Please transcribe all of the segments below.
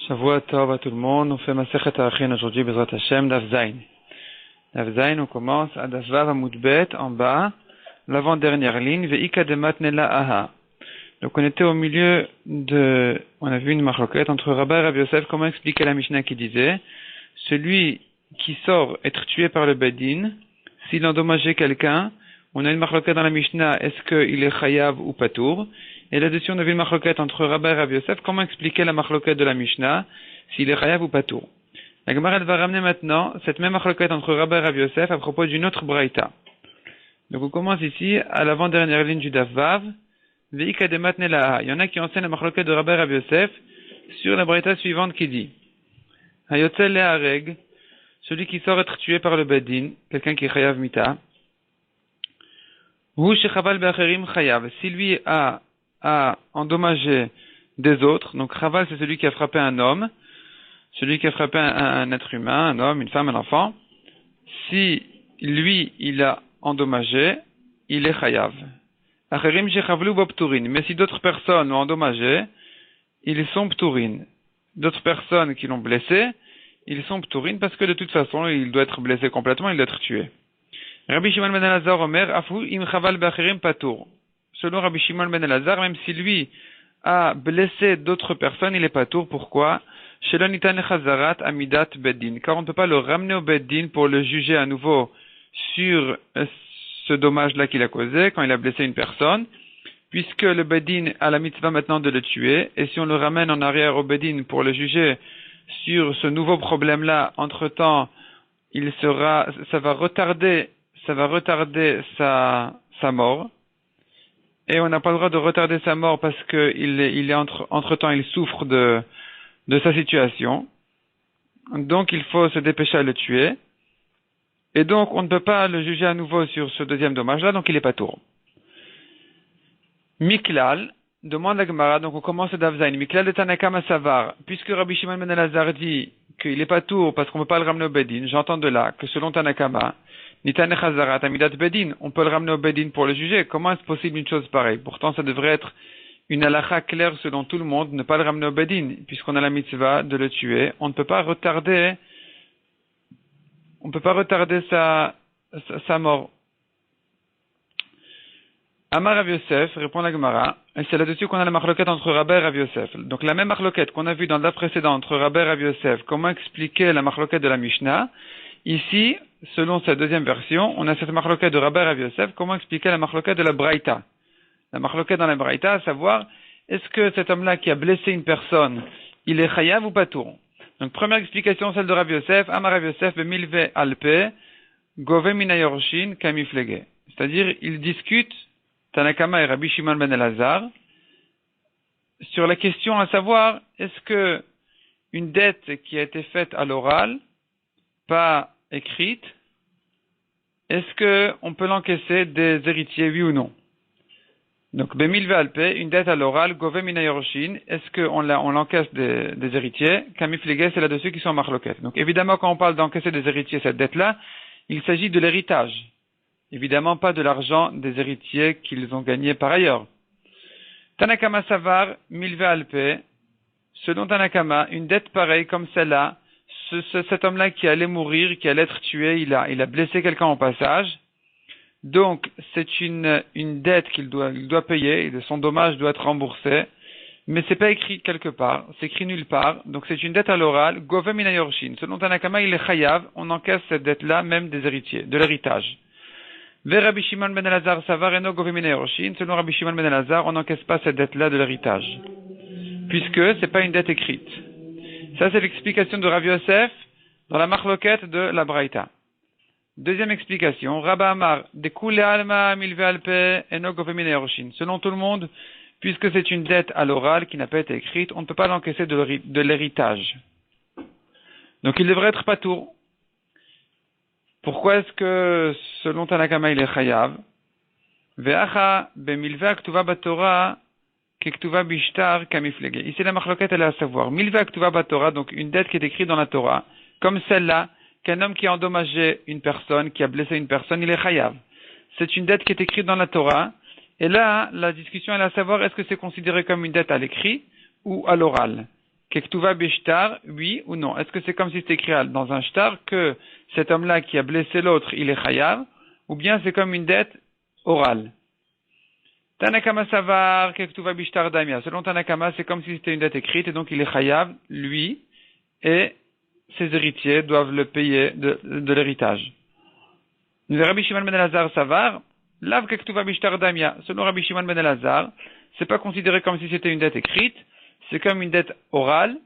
Shavua Tov à tout le monde. On fait Masechet Arachin aujourd'hui, Bezrat Hashem, Daf Zayin. Daf Zayin, on commence à Daf Vav Amud Bet, en bas, l'avant-dernière ligne, Ve'ika de Matnela Aha. Donc on était au milieu on a vu une marloquette entre Rabba et Rabbi Yosef. Comment expliquer la Mishnah qui disait, celui qui sort être tué par le Bedin, s'il endommageait quelqu'un, on a une marloquette dans la Mishnah, est-ce qu'il est chayav ou patour? Et là-dessus, on a vu une marloquette entre Rabba et Rabbi Yosef. Comment expliquer la marloquette de la Mishnah, s'il est chayav ou patour? La Gemara va ramener maintenant cette même marloquette entre Rabba et Rabbi Yosef à propos d'une autre braïta. Donc on commence ici à l'avant-dernière ligne du Daf Vav. Ve'ika de matnela. Il y en a qui enseignent la marloquette de Rabba et Rabbi Yosef sur la braïta suivante qui dit Hayotzel le'areg, celui qui sort être tué par le Bedin, quelqu'un qui est chayav mita. Hu shechaval be'acherim chayav. Si lui a endommagé des autres, donc chaval c'est celui qui a frappé un homme, celui qui a frappé un être humain, un homme, une femme, un enfant. Si lui il a endommagé, il est chayav. Acherim shechavlu bo pturin. Mais si d'autres personnes l'ont endommagé, ils sont pturin. D'autres personnes qui l'ont blessé, ils sont pturin parce que de toute façon il doit être blessé complètement, il doit être tué. Rabbi Shimon ben Elazar Omer, afu im chaval be'acherim patur. Selon Rabbi Shimon ben Elazar, même si lui a blessé d'autres personnes, il est patour. Pourquoi? Shelo nitan chazarat amidat beddin. Car on ne peut pas le ramener au beddin pour le juger à nouveau sur ce dommage-là qu'il a causé quand il a blessé une personne, puisque le beddin a la mitzvah maintenant de le tuer. Et si on le ramène en arrière au beddin pour le juger sur ce nouveau problème-là, entre-temps, ça va retarder sa mort. Et on n'a pas le droit de retarder sa mort parce que entre-temps, il souffre de sa situation. Donc, il faut se dépêcher à le tuer. Et donc, on ne peut pas le juger à nouveau sur ce deuxième dommage-là, donc il est patour. Miklal, demande la Gemara, donc on commence à Daf Zayin. Miklal de Tanakama Savar, puisque Rabbi Shimon ben Elazar dit qu'il est patour parce qu'on ne peut pas le ramener au Bedin, j'entends de là que selon Tanakama, Nitane Chazarat Amidat Bedin, on peut le ramener au Bedin pour le juger. Comment est-ce possible une chose pareille? Pourtant, ça devrait être une halakha claire selon tout le monde, ne pas le ramener au Bedin, puisqu'on a la mitzvah de le tuer. On ne peut pas retarder sa mort. Amar Rav Yosef, répond la Gemara, et c'est là-dessus qu'on a la marloquette entre Rabba et Rav Yosef. Donc la même marloquette qu'on a vue dans la précédente entre Rabba et Rav Yosef, comment expliquer la marloquette de la Mishnah? Ici, selon cette deuxième version, on a cette marloquette de Rabba et Rav Yosef, comment expliquer la marloquette de la Braïta? La marloquette dans la Braïta, à savoir, est-ce que cet homme-là qui a blessé une personne, il est chayav ou patour? Donc première explication, celle de Rav Yosef, Amar Rav Yosef b'milve alpe, gove minayorshin kamiflege. C'est-à-dire, ils discutent, Tanakama et Rabbi Shimon ben Elazar, sur la question à savoir, est-ce que une dette qui a été faite à l'oral, pas écrite, est-ce que on peut l'encaisser des héritiers, oui ou non? Donc, Bemil Ve'alpe, une dette à l'oral, Gove Minayoroshin, est-ce qu'on l'encaisse des héritiers? Kamiflege, c'est là-dessus qui sont en marloquette. Donc, évidemment, quand on parle d'encaisser des héritiers cette dette-là, il s'agit de l'héritage. Évidemment, pas de l'argent des héritiers qu'ils ont gagné par ailleurs. Tanakama Savar, Milve Alpe, selon Tanakama, une dette pareille comme celle-là, cet homme-là qui allait mourir, qui allait être tué, il a blessé quelqu'un au passage. Donc, c'est une dette qu'il doit payer, et son dommage doit être remboursé. Mais c'est pas écrit quelque part, c'est écrit nulle part. Donc, c'est une dette à l'oral, Gove Minayorshin. Selon Tanakama, il est chayav, on encaisse cette dette-là, même des héritiers, de l'héritage. Ve Rabbi Shimon ben Elazar Savar eno Gove Minayorshin. Selon Rabbi Shimon ben Elazar, on n'encaisse pas cette dette-là de l'héritage. Puisque c'est pas une dette écrite. Ça, c'est l'explication de Rav Yosef dans la marloquette de la Braïta. Deuxième explication, Rabba Amar, de Kule Alma Milve Alpe eno Gove Minayorshin. Selon tout le monde, puisque c'est une dette à l'oral qui n'a pas été écrite, on ne peut pas l'encaisser de l'héritage. Donc il devrait être patour. Pourquoi est-ce que, selon Tanakama, il est chayav? Ve'acha bemilve aktuva batora kektuva bishtar kamiflege. Ici, la marloquette, elle est à savoir. Milve aktuva batora, donc une dette qui est écrite dans la Torah, comme celle-là, qu'un homme qui a endommagé une personne, qui a blessé une personne, il est chayav. C'est une dette qui est écrite dans la Torah. Et là, la discussion est à savoir, est-ce que c'est considéré comme une dette à l'écrit ou à l'oral? Kektuva bishtar, oui ou non? Est-ce que c'est comme si c'était écrit dans un shtar que cet homme-là qui a blessé l'autre, il est chayav, ou bien c'est comme une dette orale? Tanakama savar, kektuva bishtar damia. Selon Tanakama, c'est comme si c'était une dette écrite et donc il est chayav, lui, et ses héritiers doivent le payer de l'héritage. Rabbi Shimon ben Elazar savar, lav kektuva bishtar damia. Selon Rabbi Shimon ben Elazar, c'est pas considéré comme si c'était une dette écrite, c'est comme une dette orale,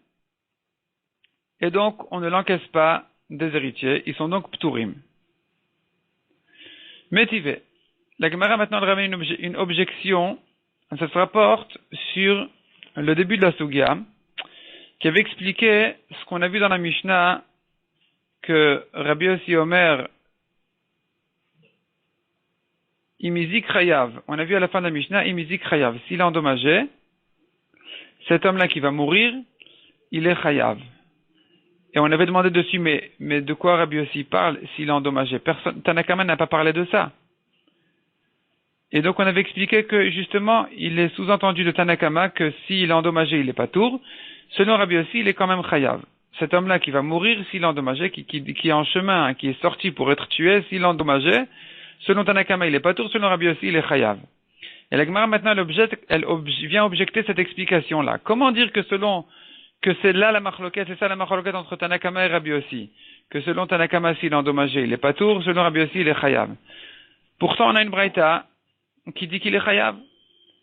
et donc on ne l'encaisse pas des héritiers, ils sont donc pturim. Métivé. La Gemara maintenant ramène une objection, ça se rapporte sur le début de la Sugya, qui avait expliqué ce qu'on a vu dans la Mishnah, que Rabbi Yossi Omer, Imizik Chayav, on a vu à la fin de la Mishnah, Imizik Chayav, s'il est endommagé, cet homme-là qui va mourir, il est Chayav. Et on avait demandé dessus, mais de quoi Rabbi Yossi parle s'il est endommagé? Personne, Tanakama n'a pas parlé de ça. Et donc on avait expliqué que justement, il est sous-entendu de Tanakama que s'il est endommagé, il est pas tour. Selon Rabbi Yossi, il est quand même chayav. Cet homme-là qui va mourir, s'il est endommagé, qui est en chemin, qui est sorti pour être tué, s'il est endommagé, selon Tanakama, il est pas tour. Selon Rabbi Yossi, il est chayav. Et la Gemara maintenant, elle vient objecter cette explication-là. Comment dire que c'est là la machloket, c'est ça la machloket entre Tanakama et Rabbi Yossi? Que selon Tanakama, s'il est endommagé, il est pas tour. Selon Rabbi Yossi, il est chayav. Pourtant, on a une braïta qui dit qu'il est chayav.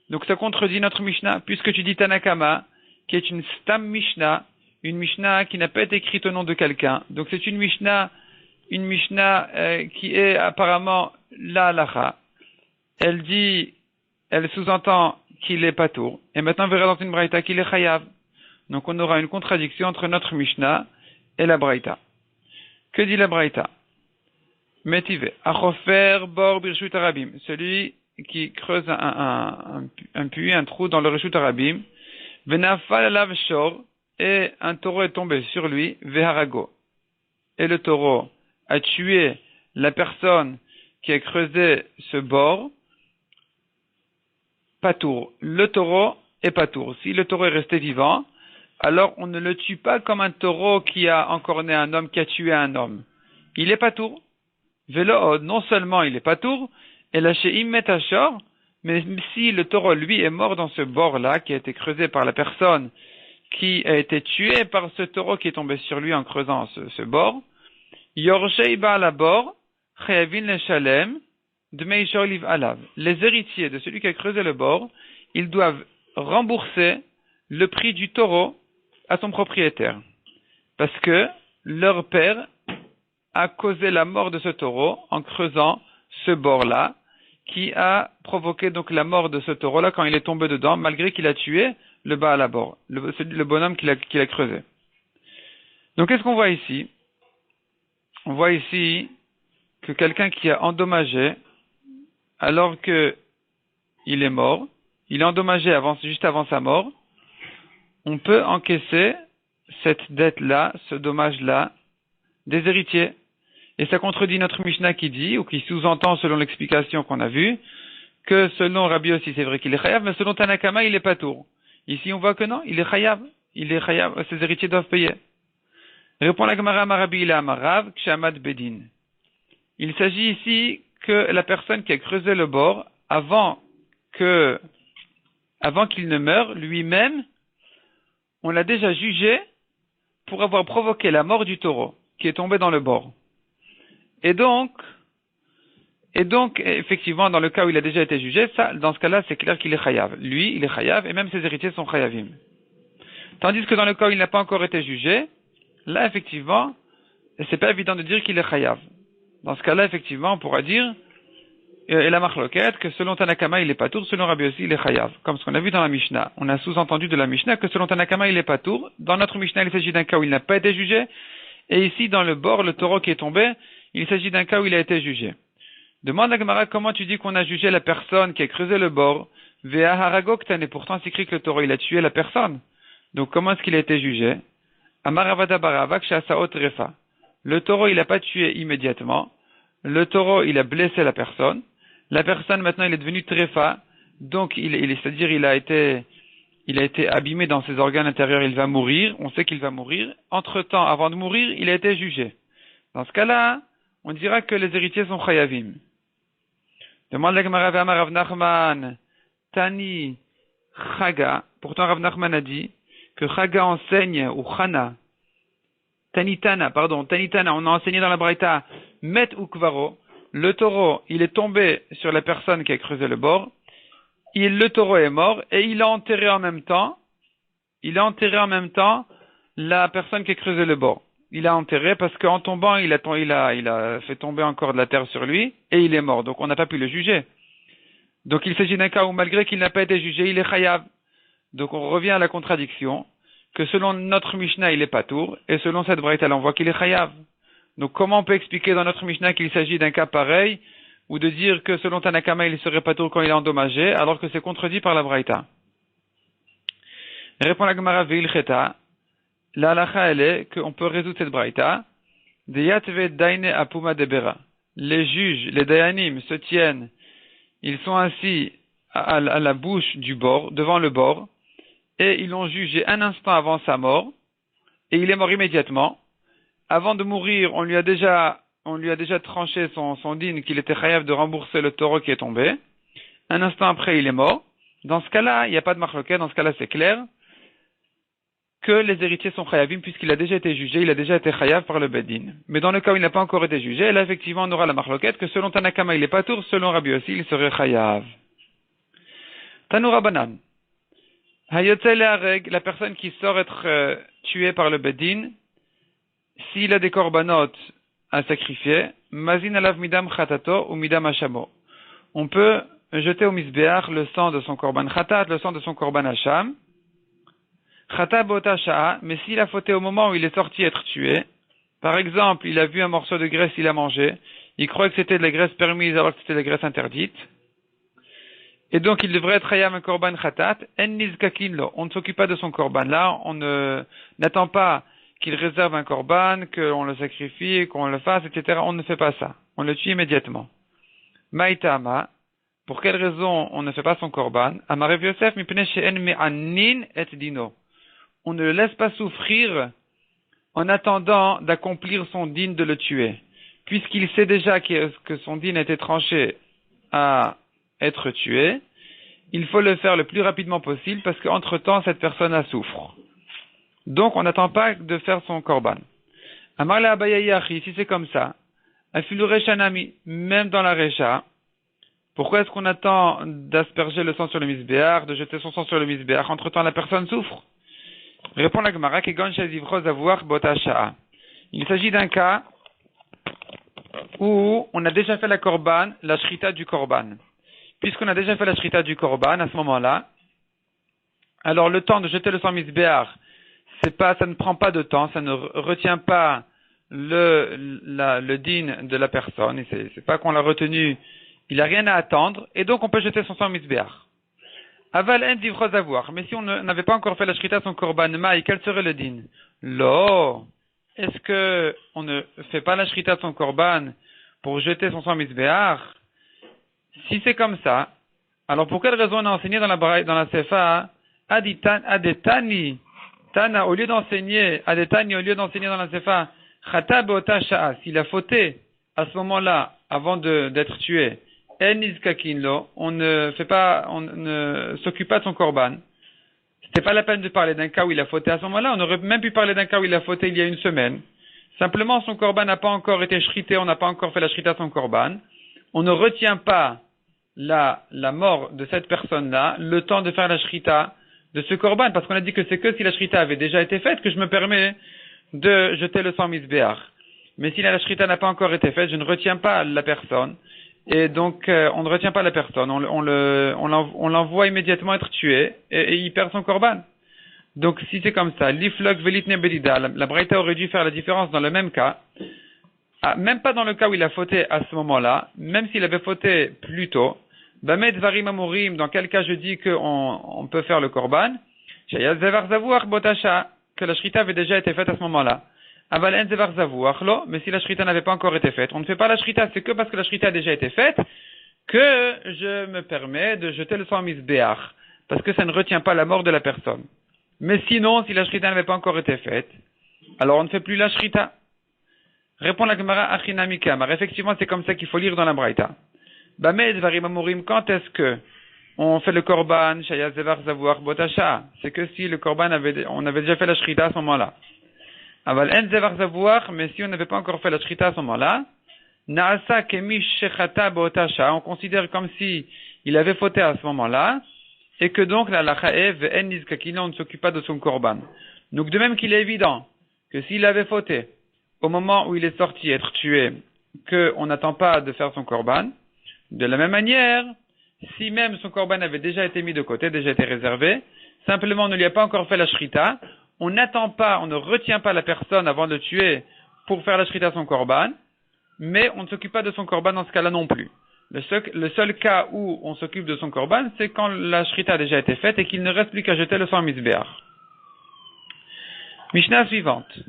Donc ça contredit notre Mishnah, puisque tu dis Tanakama, qui est une stam Mishnah, une Mishnah qui n'a pas été écrite au nom de quelqu'un. Donc c'est une Mishnah qui est apparemment la halacha. Elle sous-entend qu'il est patour. Et maintenant on verra dans une braïta qu'il est chayav. Donc on aura une contradiction entre notre Mishnah et la braïta. Que dit la braïta? Métivé. Achofer bor birshut arabim. Celui qui creuse un puits, un trou dans le Reshut Arabim, Venafal alav shor, et un taureau est tombé sur lui, Veharago. Et le taureau a tué la personne qui a creusé ce bord, patour. Le taureau est patour. Si le taureau est resté vivant, alors on ne le tue pas comme un taureau qui a encorné un homme, qui a tué un homme. Il est patour. Velo, non seulement il est patour, et la she'im metashor, mais si le taureau, lui, est mort dans ce bord-là, qui a été creusé par la personne qui a été tuée par ce taureau qui est tombé sur lui en creusant ce bord, yorshei ba'alabor, chayavin leshalem, dmei sholiv alav. Les héritiers de celui qui a creusé le bord, ils doivent rembourser le prix du taureau à son propriétaire. Parce que leur père a causé la mort de ce taureau en creusant ce bord-là, qui a provoqué donc la mort de ce taureau-là quand il est tombé dedans, malgré qu'il a tué le Baal Habor, le bonhomme qu'il a creusé. Donc qu'est-ce qu'on voit ici? On voit ici que quelqu'un qui a endommagé, alors que il est mort, il est endommagé juste avant sa mort, on peut encaisser cette dette-là, ce dommage-là, des héritiers. Et ça contredit notre Mishnah qui dit, ou qui sous-entend selon l'explication qu'on a vue, que selon Rabbi Yossi, c'est vrai qu'il est chayav, mais selon Tanakama, il est patour. Ici, on voit que non, il est chayav. Ses héritiers doivent payer. Répond la Gemara Marabi ila Amarav, Kshamad Bedin. Il s'agit ici que la personne qui a creusé le bord, avant qu'il ne meure, lui-même, on l'a déjà jugé pour avoir provoqué la mort du taureau, qui est tombé dans le bord. Et donc, effectivement, dans le cas où il a déjà été jugé, dans ce cas-là, c'est clair qu'il est chayav. Lui, il est chayav, et même ses héritiers sont chayavim. Tandis que dans le cas où il n'a pas encore été jugé, là, effectivement, c'est pas évident de dire qu'il est chayav. Dans ce cas-là, effectivement, on pourra dire, et la machloket, que selon Tanakama, il est patour, selon Rabbi Yossi, il est chayav. Comme ce qu'on a vu dans la Mishnah. On a sous-entendu de la Mishnah que selon Tanakama, il est patour. Dans notre Mishnah, il s'agit d'un cas où il n'a pas été jugé. Et ici, dans le bord, le taureau qui est tombé, il s'agit d'un cas où il a été jugé. Demande à Gemara comment tu dis qu'on a jugé la personne qui a creusé le bord, Vea Haragoktan, et pourtant c'est écrit que le taureau il a tué la personne. Donc comment est-ce qu'il a été jugé? Amaravada Baravak Shasaot Refa. Le taureau il n'a pas tué immédiatement. Le taureau il a blessé la personne. La personne maintenant il est devenu Trefa. Donc c'est-à-dire il a été il a été abîmé dans ses organes intérieurs, il va mourir, on sait qu'il va mourir. Entre-temps, avant de mourir, il a été jugé. Dans ce cas-là, on dira que les héritiers sont chayavim. Demande la Gemara Amar Rav Nachman, Tani Chaga. Pourtant, Rav Nachman a dit que Chaga enseigne, ou Chana, Tanitana, on a enseigné dans la Braïta, Met ou Kvaro, le taureau, il est tombé sur la personne qui a creusé le bord, le taureau est mort, et il a enterré en même temps la personne qui a creusé le bord. Il a enterré parce qu'en tombant, il a fait tomber encore de la terre sur lui, et il est mort. Donc on n'a pas pu le juger. Donc il s'agit d'un cas où malgré qu'il n'a pas été jugé, il est chayav. Donc on revient à la contradiction, que selon notre Mishnah, il est patour, et selon cette braïta, on voit qu'il est chayav. Donc comment on peut expliquer dans notre Mishnah qu'il s'agit d'un cas pareil, ou de dire que selon Tanakama, il serait patour quand il est endommagé, alors que c'est contredit par la braïta? Répond la Gemara Veilcheta, la halacha elle est qu'on peut résoudre cette braïta, de yatve daine apuma debera. Les juges, les dayanim se tiennent, ils sont assis à la bouche du bord, devant le bord, et ils l'ont jugé un instant avant sa mort, et il est mort immédiatement. Avant de mourir, on lui a déjà tranché son dîne qu'il était chayav de rembourser le taureau qui est tombé. Un instant après, il est mort. Dans ce cas-là, il n'y a pas de marloquet, dans ce cas-là, c'est clair que les héritiers sont chayavim puisqu'il a déjà été jugé, il a déjà été chayav par le Beddin. Mais dans le cas où il n'a pas encore été jugé, là, effectivement, on aura la marloquette que selon Tanakama, il est patour, selon Rabbi aussi, il serait chayav. Tanoura Banan. Hayotzel Hareg, la personne qui sort être tuée par le Beddin, s'il a des korbanot à sacrifier, mazin alav midam chatato ou midam hashamo. On peut jeter au misbéach le sang de son korban chatat, le sang de son korban hasham. Chata bota sha'a, mais s'il a fauté au moment où il est sorti être tué, par exemple, il a vu un morceau de graisse, il a mangé, il croit que c'était de la graisse permise alors que c'était de la graisse interdite, et donc il devrait être hayam un korban chatat, en nizkakin lo, on ne s'occupe pas de son korban là, on n'attend pas qu'il réserve un korban, qu'on le sacrifie, qu'on le fasse, etc. On ne fait pas ça. On le tue immédiatement. Maïtama, pour quelle raison on ne fait pas son korban? Amarev Yosef, mipnei she'en me'anin et dino. On ne le laisse pas souffrir en attendant d'accomplir son dîne de le tuer. Puisqu'il sait déjà que son dîne a été tranché à être tué, il faut le faire le plus rapidement possible parce qu'entre-temps, cette personne souffre. Donc, on n'attend pas de faire son korban. Amar le Abayayachi, si c'est comme ça, afilu reshanami, même dans la recha, pourquoi est-ce qu'on attend d'asperger le sang sur le misbéach, de jeter son sang sur le misbéach? Entre-temps, la personne souffre. Répond la Gemara, kegon shazivro avoir botasha'a. Il s'agit d'un cas où on a déjà fait la korban, la shrita du korban. Puisqu'on a déjà fait la shrita du korban, à ce moment-là, alors le temps de jeter le sang misbéach, ça ne prend pas de temps, ça ne retient pas le din de la personne, et c'est pas qu'on l'a retenu, il n'a rien à attendre, et donc on peut jeter son sang misbéach. Aval en divros avoir, mais si on n'avait pas encore fait la shrita son korban maï, quel serait le din? Lo, est-ce que on ne fait pas la shrita son korban pour jeter son sang misbéach? Si c'est comme ça, alors pour quelle raison on a enseigné dans la Sefa, adetani, Tana, au lieu d'enseigner, Adetani, au lieu d'enseigner dans la Sefa, Chata beota sha'a, s'il a fauté à ce moment-là, avant d'être tué, En nizkakin lo, on ne s'occupe pas de son korban. C'était pas la peine de parler d'un cas où il a fauté à ce moment-là, on aurait même pu parler d'un cas où il a fauté il y a une semaine. Simplement, son korban n'a pas encore été shrité, on n'a pas encore fait la shrita de son korban. On ne retient pas la mort de cette personne-là, le temps de faire la shrita de ce korban, parce qu'on a dit que c'est que si la shrita avait déjà été faite que je me permets de jeter le sang misbéach. Mais si la shrita n'a pas encore été faite, je ne retiens pas la personne, et donc on ne retient pas la personne, on l'envoie immédiatement être tué, et il perd son korban. Donc si c'est comme ça, l'iflok velitne bedida, la braïta aurait dû faire la différence dans le même cas, même pas dans le cas où il a fauté à ce moment-là, même s'il avait fauté plus tôt, Bamet varim amurim, dans quel cas je dis qu'on peut faire le korban, que la shrita avait déjà été faite à ce moment-là. Aval en zevar zavouach lo, mais si la shrita n'avait pas encore été faite, on ne fait pas la shrita, c'est que parce que la shrita a déjà été faite que je me permets de jeter le sang misbéach. parce que ça ne retient pas la mort de la personne. Mais sinon, si la shrita n'avait pas encore été faite, alors on ne fait plus la shrita. Répond la Gemara Achinami Kamar. Effectivement, c'est comme ça qu'il faut lire dans la Braïta. Bamed varim amurim, quand est-ce que on fait le korban, shaya zevar zavuach botasha? C'est que si le korban on avait déjà fait la shrita à ce moment-là. Aval en zevar zavuach, mais si on n'avait pas encore fait la shrita à ce moment-là, naasa kemish shechata botasha, on considère comme si il avait fauté à ce moment-là, et que donc la lachaev en nizkakina, on ne s'occupe pas de son korban. Donc de même qu'il est évident que s'il avait fauté au moment où il est sorti être tué, qu'on n'attend pas de faire son korban, de la même manière, si même son korban avait déjà été mis de côté, déjà été réservé, simplement on ne lui a pas encore fait la shrita, on n'attend pas, on ne retient pas la personne avant de le tuer pour faire la shrita à son korban, mais on ne s'occupe pas de son korban dans ce cas-là non plus. Le seul cas où on s'occupe de son korban, c'est quand la shrita a déjà été faite et qu'il ne reste plus qu'à jeter le sang misbéach. Mishnah suivante.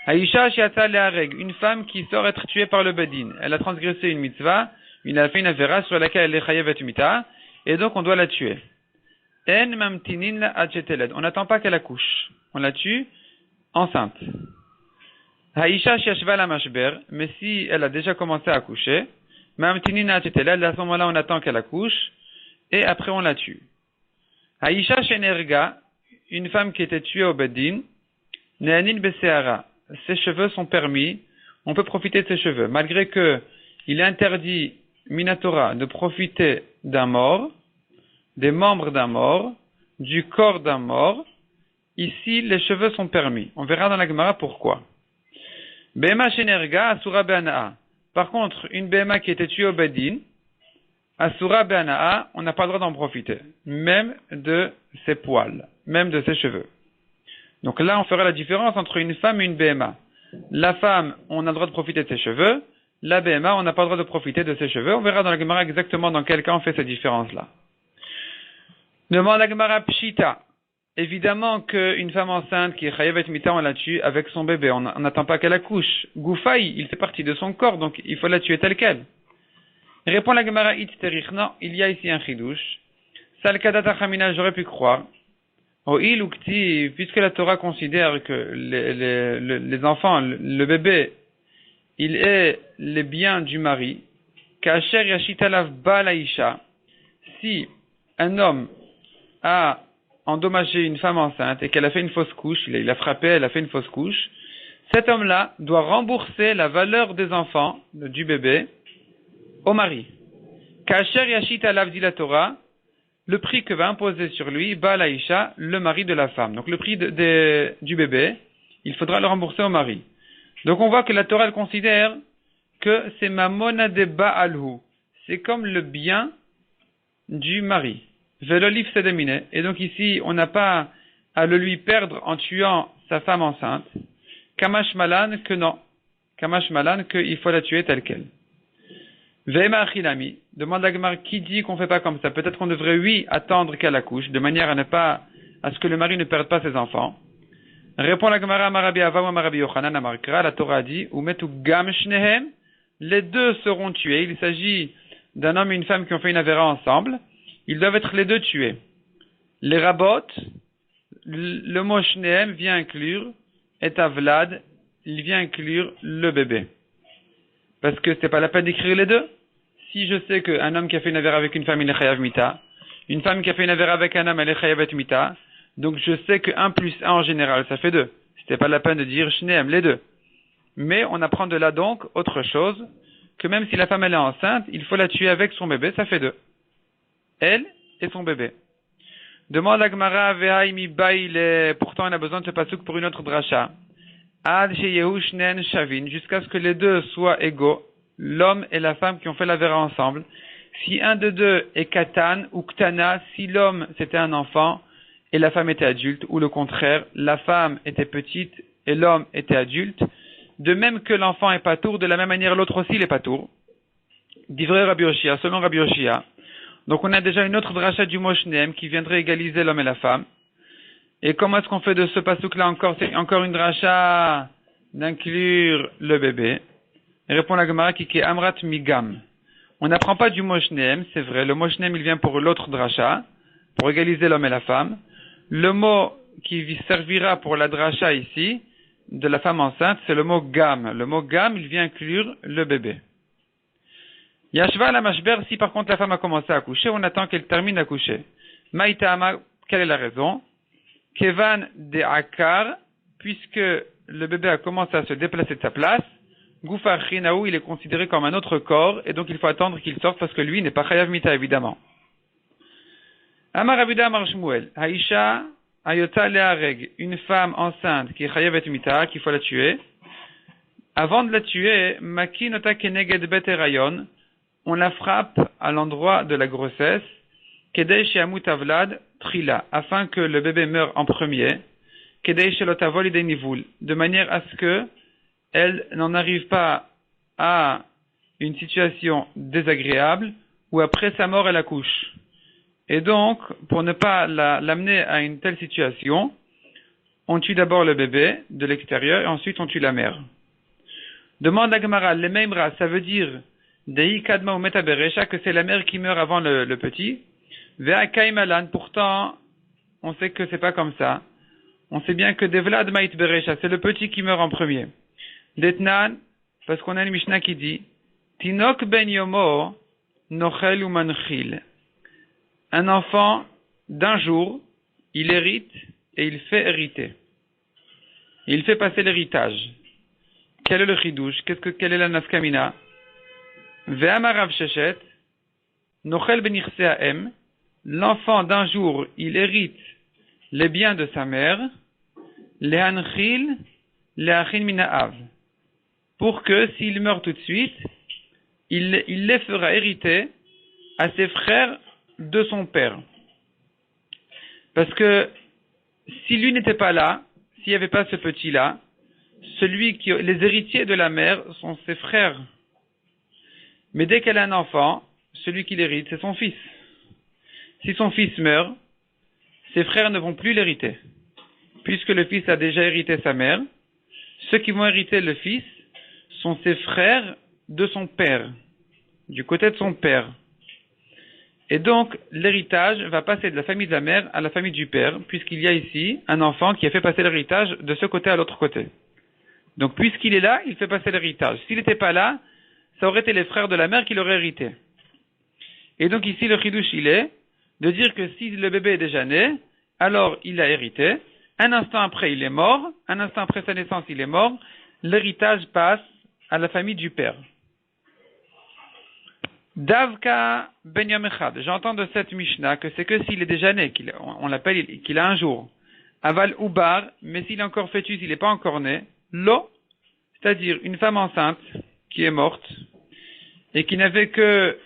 Aïcha shiatsa lehareg, une femme qui sort être tuée par le bedin. Elle a transgressé une mitzvah, il a fait une avéra sur laquelle elle est chayevet mita, et donc on doit la tuer. En mamtinin ad sheteled, on n'attend pas qu'elle accouche. On la tue enceinte. Haïcha shiashva la mashber, mais si elle a déjà commencé à accoucher, mamtinin ad sheteled, à ce moment-là on attend qu'elle accouche, et après on la tue. Haïcha shenerga, une femme qui était tuée au bedin, ne'anin beseara, ses cheveux sont permis, on peut profiter de ses cheveux, malgré que il est interdit Minatora de profiter d'un mort, des membres d'un mort, du corps d'un mort. Ici, les cheveux sont permis. On verra dans la Gemara pourquoi. Bema shenerga asura be'anaa. Par contre, une Bema qui était tuée au bedin, asura be'anaa, on n'a pas le droit d'en profiter, même de ses poils, même de ses cheveux. Donc là, on fera la différence entre une femme et une Bema. La femme, on a le droit de profiter de ses cheveux. La BMA, on n'a pas le droit de profiter de ses cheveux. On verra dans la Gemara exactement dans quel cas on fait cette différence-là. Demande la Gemara Pshita. Évidemment qu'une femme enceinte qui est chayevet mita, on la tue avec son bébé. On n'attend pas qu'elle accouche. Goufaï, il fait partie de son corps, donc il faut la tuer telle qu'elle. Répond la Gemara Itterich. Non, il y a ici un chidouche. Salkadata Chamina, j'aurais pu croire. Oil ou kti, puisque la Torah considère que les enfants, le bébé, il est les biens du mari. Kacher yashitalav balaisha. Si un homme a endommagé une femme enceinte et qu'elle a fait une fausse couche, il a frappé, elle a fait une fausse couche, cet homme-là doit rembourser la valeur des enfants, du bébé, au mari. Kacher yashitalav dit la Torah, le prix que va imposer sur lui, balaisha, le mari de la femme. Donc le prix du bébé, il faudra le rembourser au mari. Donc on voit que la Torah elle considère que c'est mamona de ba'alhu. C'est comme le bien du mari. Velolif sedemine. Et donc ici, on n'a pas à le lui perdre en tuant sa femme enceinte. Kamash malan que non. Kamash malan qu'il faut la tuer telle qu'elle. Ve'ema achilami. Demande la Gemara qui dit qu'on fait pas comme ça. Peut-être qu'on devrait, oui, attendre qu'elle accouche, de manière à ce que le mari ne perde pas ses enfants. Répond la Gemara Marabi Ava ou Marabi Yochanan Amarkra, la Torah dit, ou metu gam shnehem, les deux seront tués. Il s'agit d'un homme et une femme qui ont fait une avéra ensemble. Ils doivent être les deux tués. Les rabot, le mot shnehem vient inclure, et avlad, il vient inclure le bébé. Parce que c'est pas la peine d'écrire les deux. Si je sais qu'un homme qui a fait une avéra avec une femme, il est chayav mita, une femme qui a fait une avéra avec un homme, elle est chayavet mita, donc je sais que 1 plus 1 en général, ça fait 2. C'était pas la peine de dire shneem, les deux. Mais on apprend de là donc autre chose, que même si la femme elle est enceinte, il faut la tuer avec son bébé, ça fait 2. Elle et son bébé. Demande à Gemara, vehaimi baile, pourtant on a besoin de ce pasuk pour une autre dracha. Ad sheyehu shnen shavin, jusqu'à ce que les deux soient égaux, l'homme et la femme qui ont fait la vera ensemble. Si un de deux est katan ou ktana, si l'homme c'était un enfant, et la femme était adulte, ou le contraire, la femme était petite et l'homme était adulte, de même que l'enfant est patour, de la même manière l'autre aussi il est patour. Divrei Rabbi Yoshia, selon Rabbi Yoshia. Donc on a déjà une autre dracha du Moshneem qui viendrait égaliser l'homme et la femme. Et comment est-ce qu'on fait de ce pasuk-là encore? C'est encore une dracha d'inclure le bébé. Et répond la Gemara qui est Amrat Migam. On n'apprend pas du Moshneem, c'est vrai, le Moshneem il vient pour l'autre dracha. pour égaliser l'homme et la femme. Le mot qui servira pour la dracha ici, de la femme enceinte, c'est le mot gam. Le mot gam, il vient inclure le bébé. Yashva la mashber, si par contre la femme a commencé à accoucher, on attend qu'elle termine d'accoucher. Maïtama, quelle est la raison? Kevan de akar, puisque le bébé a commencé à se déplacer de sa place, Goufa Chinaou, il est considéré comme un autre corps, et donc il faut attendre qu'il sorte parce que lui n'est pas Chayav Mita, évidemment. Amar Abuda Amar Shmuel, Haïcha, Ayota Lehareg, une femme enceinte qui est Chayav Mita, qu'il faut la tuer. Avant de la tuer, Maki Nota Keneged Bet Erayon, on la frappe à l'endroit de la grossesse, Kedei Sheamut Avlad Trila, afin que le bébé meure en premier, Kedei Shelotavol Idenivul, de manière à ce que elle n'en arrive pas à une situation désagréable où après sa mort elle accouche. Et donc, pour ne pas l'amener à une telle situation, on tue d'abord le bébé de l'extérieur et ensuite on tue la mère. Demande à Gemara, le Meimra, ça veut dire Dei Kadma ou Metaberesha, que c'est la mère qui meurt avant le petit. Vea Kaimalan, pourtant, on sait que c'est pas comme ça. On sait bien que Devlad Mait Beresha, c'est le petit qui meurt en premier. Detnan, parce qu'on a une Mishnah qui dit Tinok ben yomo nochel ou manchil. Un enfant d'un jour, il hérite et il fait hériter. Il fait passer l'héritage. Quel est le chidouche? Quelle est la nafkamina? Ve'amar Rav Sheshet, nochel ben yirseahem. L'enfant d'un jour, il hérite les biens de sa mère. Lehanchil, leachin minaav. Pour que, s'il meurt tout de suite, il les fera hériter à ses frères de son père. Parce que, si lui n'était pas là, s'il n'y avait pas ce petit-là, les héritiers de la mère sont ses frères. Mais dès qu'elle a un enfant, celui qui l'hérite, c'est son fils. Si son fils meurt, ses frères ne vont plus l'hériter. Puisque le fils a déjà hérité sa mère, ceux qui vont hériter le fils sont ses frères de son père, du côté de son père. Et donc, l'héritage va passer de la famille de la mère à la famille du père, puisqu'il y a ici un enfant qui a fait passer l'héritage de ce côté à l'autre côté. Donc, puisqu'il est là, il fait passer l'héritage. S'il n'était pas là, ça aurait été les frères de la mère qui l'auraient hérité. Et donc, ici, le chidouche, il est de dire que si le bébé est déjà né, alors il a hérité. Un instant après, il est mort. Un instant après sa naissance, il est mort. L'héritage passe à la famille du père. Davka ben yom echad. J'entends de cette Mishnah que c'est que s'il est déjà né, on l'appelle qu'il a un jour. Aval ubar, mais s'il est encore fœtus, il n'est pas encore né. Lo, c'est-à-dire une femme enceinte qui est morte et qui n'avait que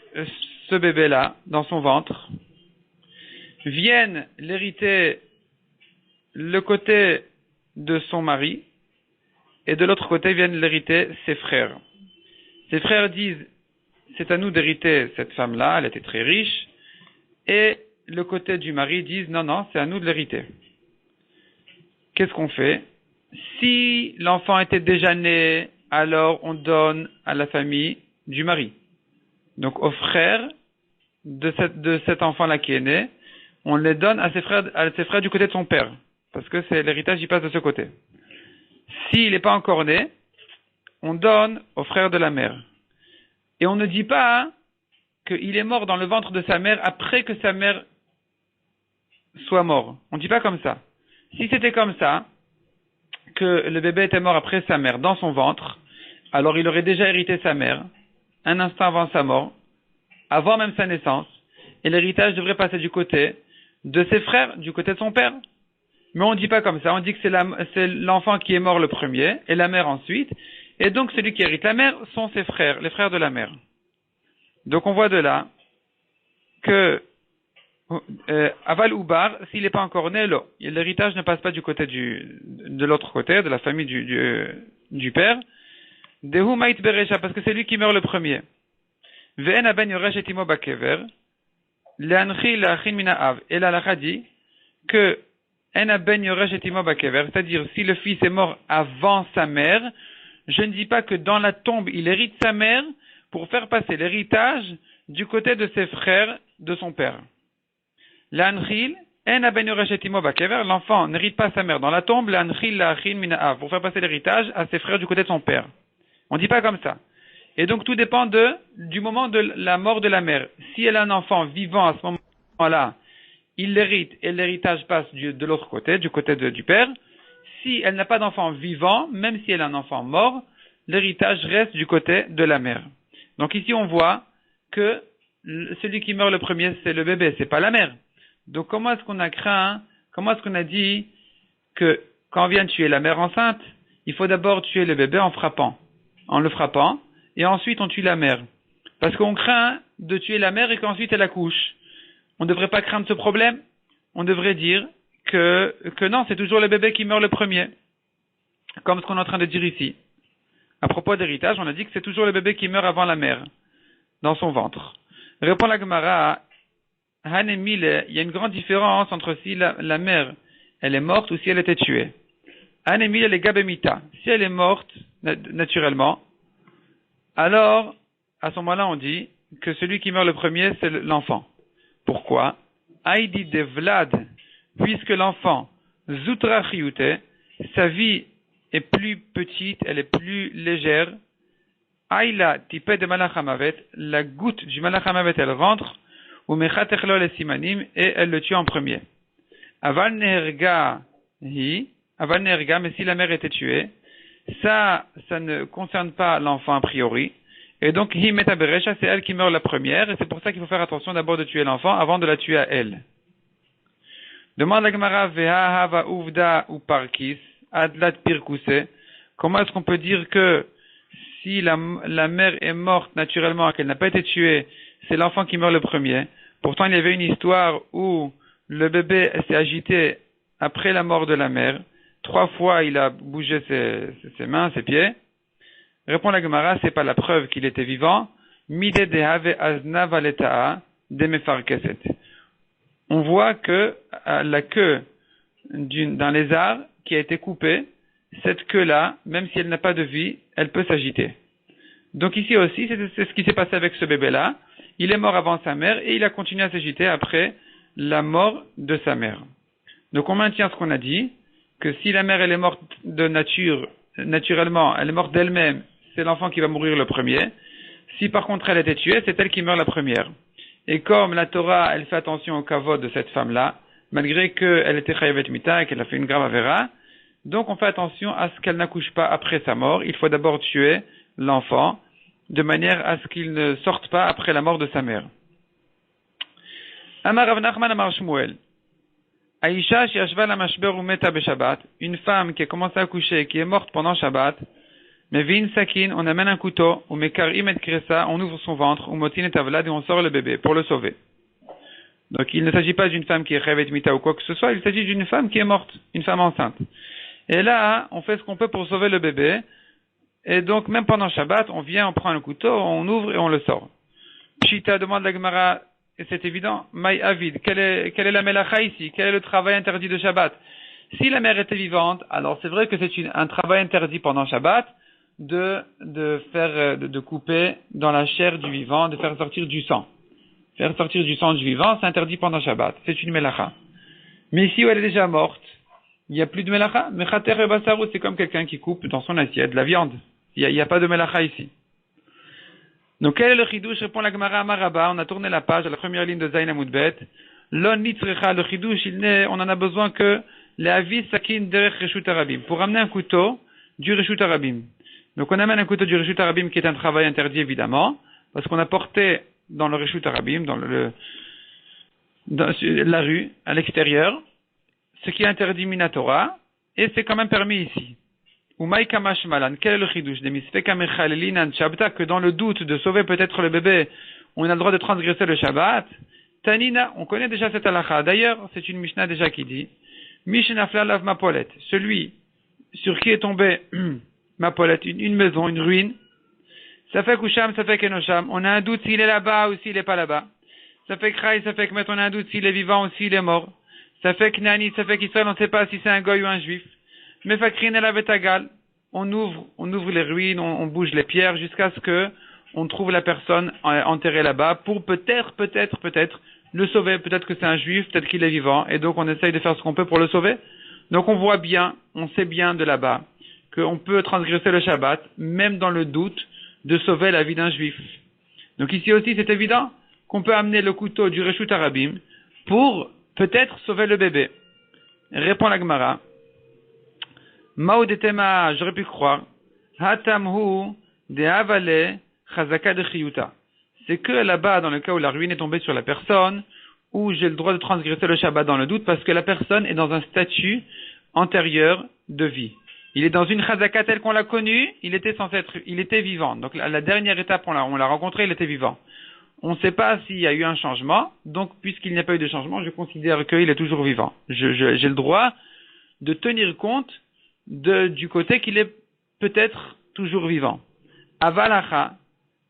ce bébé-là dans son ventre, viennent l'hériter le côté de son mari et de l'autre côté viennent l'hériter ses frères. Ses frères disent c'est à nous d'hériter cette femme-là, elle était très riche, et le côté du mari disent non, c'est à nous de l'hériter. Qu'est-ce qu'on fait? Si l'enfant était déjà né, alors on donne à la famille du mari. Donc aux frères de cet enfant-là qui est né, on les donne à ses frères du côté de son père, parce que c'est l'héritage qui passe de ce côté. S'il n'est pas encore né, on donne aux frères de la mère. Et on ne dit pas qu'il est mort dans le ventre de sa mère après que sa mère soit morte. On ne dit pas comme ça. Si c'était comme ça, que le bébé était mort après sa mère dans son ventre, alors il aurait déjà hérité sa mère, un instant avant sa mort, avant même sa naissance, et l'héritage devrait passer du côté de ses frères, du côté de son père. Mais on ne dit pas comme ça, on dit que c'est l'enfant qui est mort le premier, et la mère ensuite, et donc celui qui hérite la mère sont ses frères, les frères de la mère. Donc on voit de là que aval ou bar, s'il n'est pas encore né, l'héritage ne passe pas du côté de l'autre côté, de la famille du père. Dehu mait beresha, parce que c'est lui qui meurt le premier. Ve'en aben yoresh etimo bakever, le'anchi la'achin mina'av. Et la dit que en aben yoresh etimo bakever, c'est-à-dire si le fils est mort avant sa mère, je ne dis pas que dans la tombe il hérite sa mère pour faire passer l'héritage du côté de ses frères de son père. L'anchil, l'enfant n'hérite pas sa mère dans la tombe, pour faire passer l'héritage à ses frères du côté de son père. On ne dit pas comme ça. Et donc tout dépend du moment de la mort de la mère. Si elle a un enfant vivant à ce moment-là, il l'hérite et l'héritage passe de l'autre côté, du côté du père. Si elle n'a pas d'enfant vivant, même si elle a un enfant mort, l'héritage reste du côté de la mère. Donc ici on voit que celui qui meurt le premier c'est le bébé, c'est pas la mère. Donc comment est-ce qu'on a dit que quand on vient de tuer la mère enceinte, il faut d'abord tuer le bébé en le frappant, et ensuite on tue la mère. Parce qu'on craint de tuer la mère et qu'ensuite elle accouche. On ne devrait pas craindre ce problème. On devrait dire que non, c'est toujours le bébé qui meurt le premier. Comme ce qu'on est en train de dire ici. À propos d'héritage, on a dit que c'est toujours le bébé qui meurt avant la mère, dans son ventre. Répond la Gemara, Hanemile, il y a une grande différence entre si la mère, elle est morte ou si elle était tuée. Hanemile, elle est gabemita. Si elle est morte, naturellement, alors, à ce moment-là, on dit que celui qui meurt le premier, c'est l'enfant. Pourquoi? Aïdi de Vlad, puisque l'enfant, Zutra Chiyute, sa vie est plus petite, elle est plus légère. Aïla tipé de Malachamavet, la goutte du Malachamavet, elle rentre, ou Mechatechlo les Simanim, et elle le tue en premier. Aval Neherga, mais si la mère était tuée, ça ne concerne pas l'enfant a priori. Et donc, hi metaberesha, c'est elle qui meurt la première, et c'est pour ça qu'il faut faire attention d'abord de tuer l'enfant avant de la tuer à elle. Demande la Gemara, veha hava uvda ou parkis, adlat pirkuse. Comment est-ce qu'on peut dire que si la mère est morte naturellement, qu'elle n'a pas été tuée, c'est l'enfant qui meurt le premier? Pourtant, il y avait une histoire où le bébé s'est agité après la mort de la mère. 3 fois, il a bougé ses mains, ses pieds. Répond la Gemara, c'est pas la preuve qu'il était vivant. Mide dehave azna valeta'a demefarkeset. On voit que la queue d'un lézard qui a été coupée, cette queue-là, même si elle n'a pas de vie, elle peut s'agiter. Donc ici aussi, c'est ce qui s'est passé avec ce bébé-là. Il est mort avant sa mère et il a continué à s'agiter après la mort de sa mère. Donc on maintient ce qu'on a dit, que si la mère elle est morte de naturellement, elle est morte d'elle-même, c'est l'enfant qui va mourir le premier. Si par contre elle était tuée, c'est elle qui meurt la première. Et comme la Torah, elle fait attention au kavod de cette femme-là, malgré qu'elle était chayavet mita et qu'elle a fait une grave avera, donc on fait attention à ce qu'elle n'accouche pas après sa mort. Il faut d'abord tuer l'enfant, de manière à ce qu'il ne sorte pas après la mort de sa mère. Amar Rav Nachman Amar Shmuel. Aïcha shiashva la mashber ou meta beshabbat, une femme qui a commencé à accoucher et qui est morte pendant Shabbat, mais vin sakin, on amène un couteau, ou mekarim et kresa, on ouvre son ventre, ou motin et avlad, et on sort le bébé pour le sauver. Donc il ne s'agit pas d'une femme qui est chayavet mita ou quoi que ce soit, il s'agit d'une femme qui est morte, une femme enceinte. Et là, on fait ce qu'on peut pour sauver le bébé, et donc même pendant Shabbat, on vient, on prend un couteau, on ouvre et on le sort. Pshita demande la Gemara, et c'est évident, Maï Avid, quelle est la melacha ici? Quel est le travail interdit de Shabbat? Si la mère était vivante, alors c'est vrai que c'est un travail interdit pendant Shabbat de couper dans la chair du vivant, de faire sortir du sang. Faire sortir du sang du vivant, c'est interdit pendant Shabbat. C'est une melacha. Mais ici où elle est déjà morte, il n'y a plus de melacha. Mechater et basarou, c'est comme quelqu'un qui coupe dans son assiette de la viande. Il n'y a pas de melacha ici. Donc, quel est le chidouche? Répond la Gemara Amaraba. On a tourné la page à la première ligne de Zayn Amoudbet. L'on nitzrecha, le chidouche, on en a besoin que les avis sakin derech reshut arabim. Pour amener un couteau du reshut arabim. Donc, on amène un couteau du reshut arabim qui est un travail interdit, évidemment. Parce qu'on a porté dans le reshut arabim, dans la rue, à l'extérieur, ce qui est interdit minatora. Et c'est quand même permis ici. Quel est le chidouche que dans le doute de sauver peut-être le bébé, on a le droit de transgresser le Shabbat. Tanina, on connaît déjà cette halakha. D'ailleurs, c'est une Mishnah déjà qui dit Mishnafla lav mapolet. Celui sur qui est tombé mapolet, une maison, une ruine. Ça fait kusham, ça fait kenosham. On a un doute s'il est là-bas ou s'il n'est pas là-bas. Ça fait krai, ça fait kmet. On a un doute s'il est vivant ou s'il est mort. Ça fait knani, ça fait qu'Israël, on ne sait pas si c'est un goy ou un juif. Mais Fakrin el avetagal, on ouvre les ruines, on bouge les pierres jusqu'à ce que on trouve la personne enterrée là-bas pour peut-être le sauver. Peut-être que c'est un juif, peut-être qu'il est vivant, et donc on essaye de faire ce qu'on peut pour le sauver. Donc on voit bien, on sait bien de là-bas, qu'on peut transgresser le Shabbat, même dans le doute de sauver la vie d'un juif. Donc ici aussi, c'est évident qu'on peut amener le couteau du Reshut Arabim pour peut-être sauver le bébé. Répond la Gemara. Maudetema, j'aurais pu croire. Hatamhu de avale chazaka de chiyuta. C'est que là-bas, dans le cas où la ruine est tombée sur la personne, où j'ai le droit de transgresser le Shabbat dans le doute, parce que la personne est dans un statut antérieur de vie. Il est dans une chazaka telle qu'on l'a connue, il était vivant. Donc la dernière étape, on l'a rencontré, il était vivant. On ne sait pas s'il y a eu un changement, donc puisqu'il n'y a pas eu de changement, je considère qu'il est toujours vivant. J'ai le droit de tenir compte du côté qu'il est peut-être toujours vivant. Avalacha,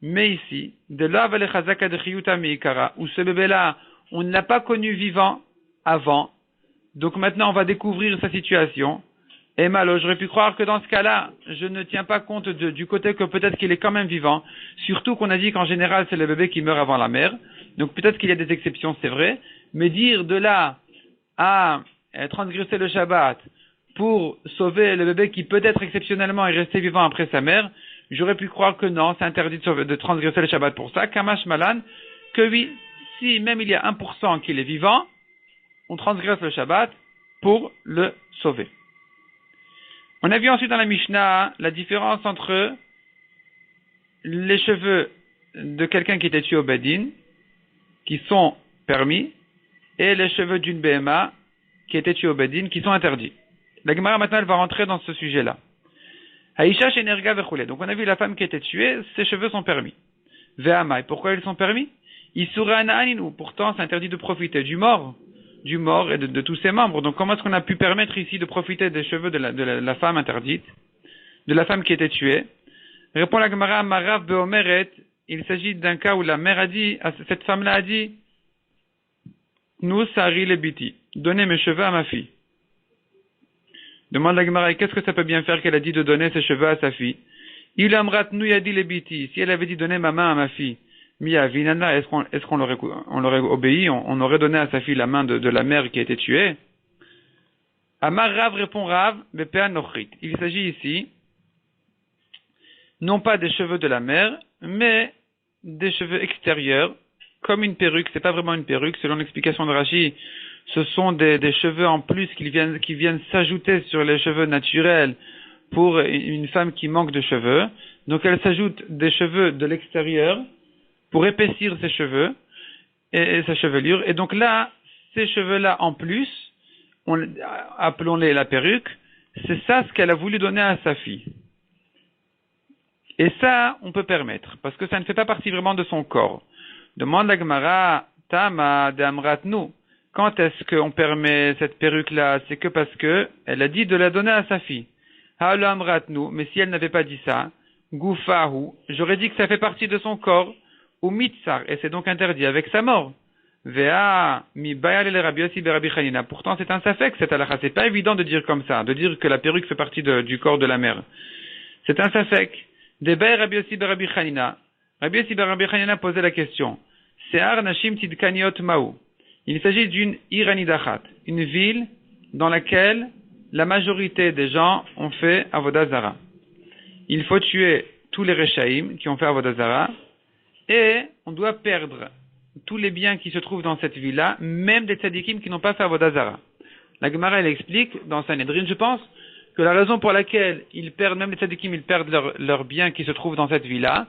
mais ici, de l'avale chazaka de chiyuta meikara, où ce bébé-là, on ne l'a pas connu vivant avant, donc maintenant on va découvrir sa situation. Et malo, j'aurais pu croire que dans ce cas-là, je ne tiens pas compte du côté que peut-être qu'il est quand même vivant. Surtout qu'on a dit qu'en général, c'est le bébé qui meurt avant la mère. Donc peut-être qu'il y a des exceptions, c'est vrai. Mais dire de là à transgresser le Shabbat pour sauver le bébé qui peut-être exceptionnellement est resté vivant après sa mère, j'aurais pu croire que non, c'est interdit de transgresser le Shabbat pour ça. Kamash Malan, que oui, si même il y a 1% qu'il est vivant, on transgresse le Shabbat pour le sauver. On a vu ensuite dans la Mishnah la différence entre les cheveux de quelqu'un qui était tué au Bedin, qui sont permis, et les cheveux d'une BMA qui était tué au Bedin, qui sont interdits. La Gemara maintenant elle va rentrer dans ce sujet-là. Haïcha shenerga vechule. Donc on a vu la femme qui était tuée, ses cheveux sont permis. Ve'amai. Pourquoi ils sont permis? Isura aninu. Pourtant c'est interdit de profiter du mort et de tous ses membres. Donc comment est-ce qu'on a pu permettre ici de profiter des cheveux de la femme interdite, de la femme qui était tuée? Répond la Gemara, Marav Beomeret, il s'agit d'un cas où la mère a dit, cette femme-là a dit, nous sari le biti, donnez mes cheveux à ma fille. Demande la Gemara, qu'est-ce que ça peut bien faire qu'elle a dit de donner ses cheveux à sa fille? Il amrat nous a dit le biti, si elle avait dit donner ma main à ma fille, Mia Vinana, est-ce qu'on l'aurait obéi, on aurait donné à sa fille la main de la mère qui a été tuée? Amar Rav répond Rav, Bepea Nochrit. Il s'agit ici, non pas des cheveux de la mère, mais des cheveux extérieurs, comme une perruque. C'est pas vraiment une perruque, selon l'explication de Rashi, ce sont des cheveux en plus qui viennent s'ajouter sur les cheveux naturels pour une femme qui manque de cheveux. Donc elle s'ajoute des cheveux de l'extérieur, pour épaissir ses cheveux et sa chevelure. Et donc là, ces cheveux-là en plus, appelons-les la perruque, c'est ça ce qu'elle a voulu donner à sa fille. Et ça, on peut permettre, parce que ça ne fait pas partie vraiment de son corps. Demande la Gemara, Tama de Amratnu. Quand est-ce qu'on permet cette perruque-là? C'est que parce que elle a dit de la donner à sa fille. Ha'lo Amratnu. Mais si elle n'avait pas dit ça, Gufahu, j'aurais dit que ça fait partie de son corps. Ou mitzar, et c'est donc interdit avec sa mort. Vea mi bayal le Rabbi Yossi Rabbi Chanina. Pourtant c'est un safek cette halakha, c'est pas évident de dire comme ça, de dire que la perruque fait partie du corps de la mère. C'est un safek. De bay Rabbi Yossi Rabbi Chanina. Rabbi Yossi Rabbi Chanina posait la question. Se'ar nashim tidkaniot ma'u. Il s'agit d'une iranidachat, une ville dans laquelle la majorité des gens ont fait avodah zara. Il faut tuer tous les rechaïm qui ont fait avodah zara. Et on doit perdre tous les biens qui se trouvent dans cette ville-là, même des tzadikim qui n'ont pas fait avodah zara. La Gemara, elle explique, dans Sanhedrin, je pense, que la raison pour laquelle ils perdent, même les tzadikim, ils perdent leurs biens qui se trouvent dans cette ville-là,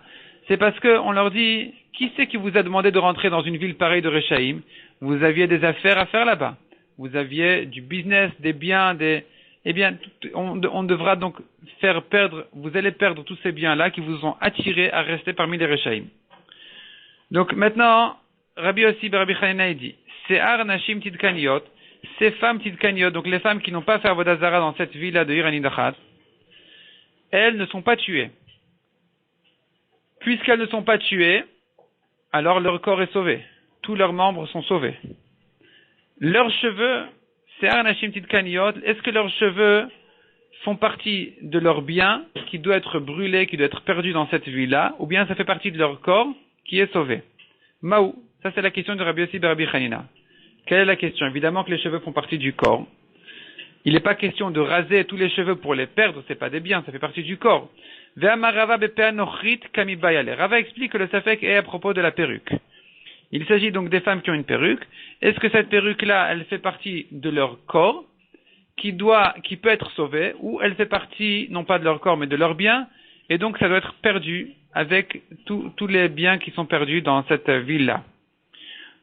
c'est parce qu'on leur dit, qui c'est qui vous a demandé de rentrer dans une ville pareille de Rechaïm? Vous aviez des affaires à faire là-bas. Vous aviez du business, des biens, eh bien, on devra donc vous allez perdre tous ces biens-là qui vous ont attiré à rester parmi les Rechaïm. Donc maintenant, Rabbi Yossi Rabbi Chanina dit, Se'ar nashim tidkaniot, ces femmes tidkaniot, donc les femmes qui n'ont pas fait avodah zara dans cette ville-là de Iranidachat, elles ne sont pas tuées. Puisqu'elles ne sont pas tuées, alors leur corps est sauvé. Tous leurs membres sont sauvés. Leurs cheveux, Se'ar nashim tidkaniot, est-ce que leurs cheveux font partie de leur bien qui doit être brûlé, qui doit être perdu dans cette ville-là, ou bien ça fait partie de leur corps qui est sauvé? Maou, Ça, c'est la question de Rabbi Yossi ben Rabbi Hanina. Quelle est la question? Évidemment que les cheveux font partie du corps. Il n'est pas question de raser tous les cheveux pour les perdre, c'est pas des biens, ça fait partie du corps. Rava explique que le safek est à propos de la perruque. Il s'agit donc des femmes qui ont une perruque. Est-ce que cette perruque-là, elle fait partie de leur corps, qui peut être sauvée, ou elle fait partie, non pas de leur corps, mais de leurs biens, et donc ça doit être perdu avec tous les biens qui sont perdus dans cette ville-là.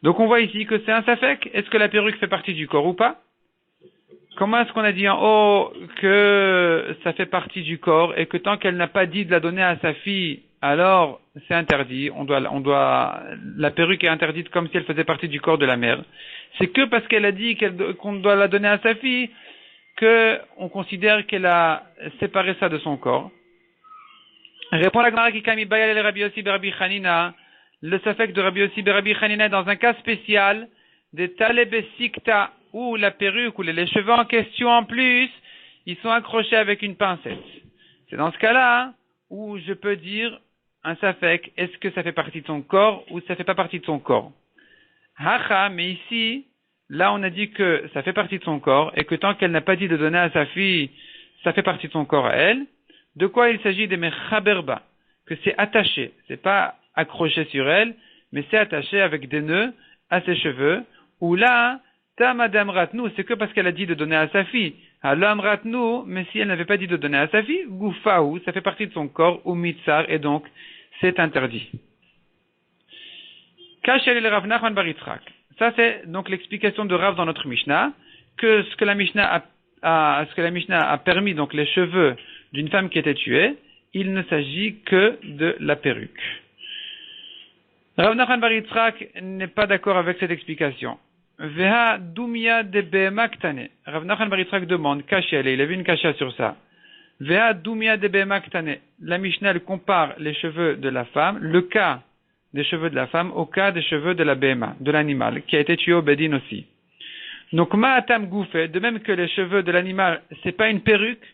Donc on voit ici que c'est un safek. Est-ce que la perruque fait partie du corps ou pas? Comment est-ce qu'on a dit en haut que ça fait partie du corps et que tant qu'elle n'a pas dit de la donner à sa fille, alors c'est interdit. La perruque est interdite comme si elle faisait partie du corps de la mère. C'est que parce qu'elle a dit qu'on doit la donner à sa fille qu'on considère qu'elle a séparé ça de son corps. Répond la Gemara qui Kami Bayal Rabbi Yossi ben Rabbi Hanina. Le safek de Rabbi Yossi ben Rabbi Hanina est dans un cas spécial de Talebe Sikta, où la perruque ou les cheveux en question en plus, ils sont accrochés avec une pincette. C'est dans ce cas-là où je peux dire un safek, est-ce que ça fait partie de son corps ou ça fait pas partie de son corps? Hacha, mais ici, là on a dit que ça fait partie de son corps et que tant qu'elle n'a pas dit de donner à sa fille, ça fait partie de son corps à elle. De quoi il s'agit de mechaberba, que c'est attaché, c'est pas accroché sur elle, mais c'est attaché avec des nœuds à ses cheveux, où là, ta madame ratnou, c'est que parce qu'elle a dit de donner à sa fille. L'homme ratnou, mais si elle n'avait pas dit de donner à sa fille, goufaou, ça fait partie de son corps, ou mitzar, et donc, c'est interdit. Kachel el Rav Nachman bar Yitzchak. Ça, c'est donc l'explication de Rav dans notre Mishnah, que ce que la Mishnah a permis, donc les cheveux d'une femme qui était tuée, il ne s'agit que de la perruque. Rav Nachman bar Yitzchak n'est pas d'accord avec cette explication. Veha dumia de behema ktane. Rav Nachman bar Yitzchak demande, Kashi, il a vu une kasha sur ça. Veha dumia de behema ktane. La Mishnah elle compare les cheveux de la femme, le cas des cheveux de la femme, au cas des cheveux de la behema, de l'animal, qui a été tué au Bedin aussi. Donc, ma'atam goufé, de même que les cheveux de l'animal, c'est pas une perruque,